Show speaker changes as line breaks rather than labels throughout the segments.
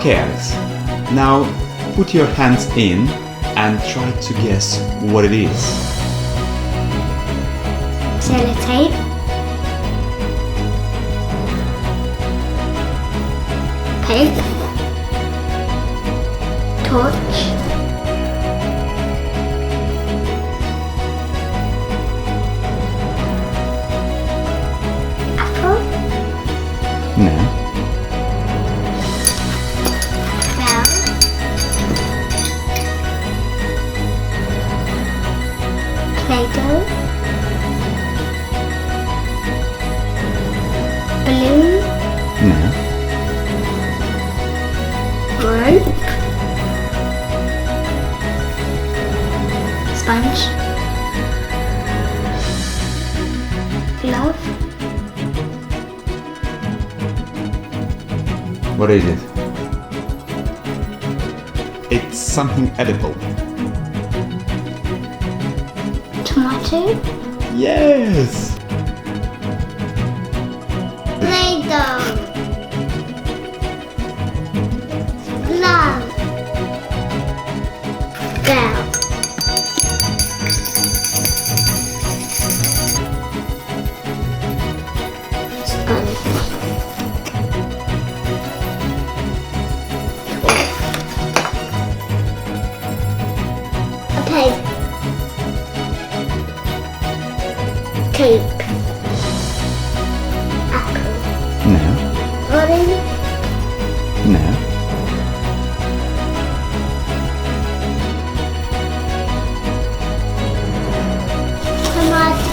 Okay, Alex. Now put your hands in and try to guess what it is.
Sellotape. Tape. Torch. Apple.
No.
Bell. Play-Doh. Balloon.
No.
Rope. Sponge. Glove.
What is it? It's something edible.
Tomato.
Yes!
Play-Doh. Glove. Bell. Sponge. Okay. Tape. Apple.
No.
Orange.
No.
Tomato.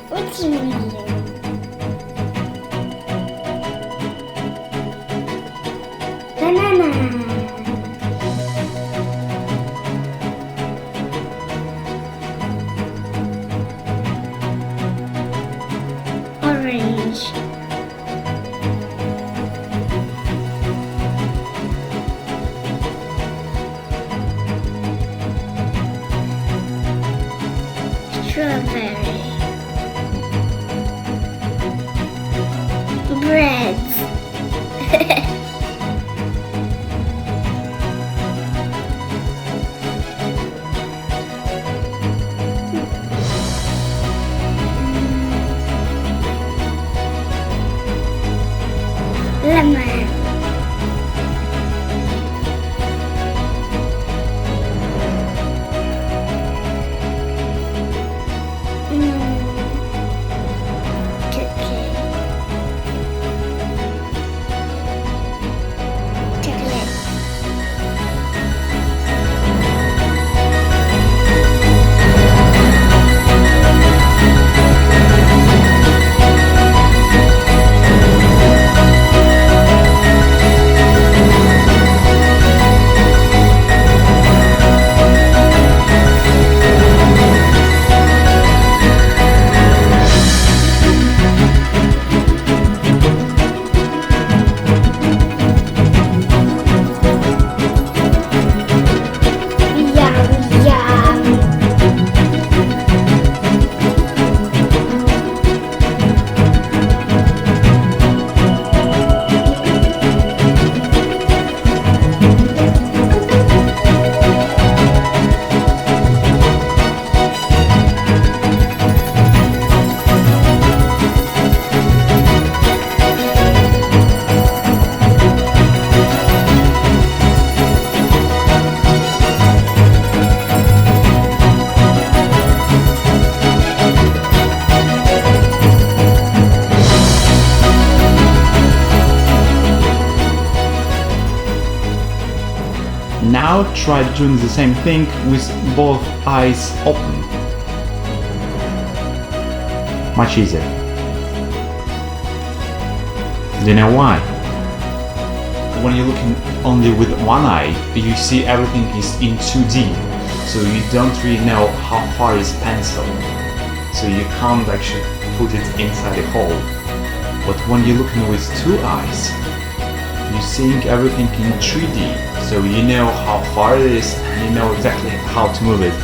What's mean? Banana. Orange. Strawberry. Bread. Lemon. Cookie. Chocolate. Yum, yum.
Now try doing the same thing with both eyes open. Much easier. Do you know why? When you're looking only with one eye, you see everything is in 2D, so you don't really know how far is pencil, so you can't actually put it inside a hole. But when you're looking with two eyes, you're seeing everything in 3D, so you know how far it is and you know exactly how to move it.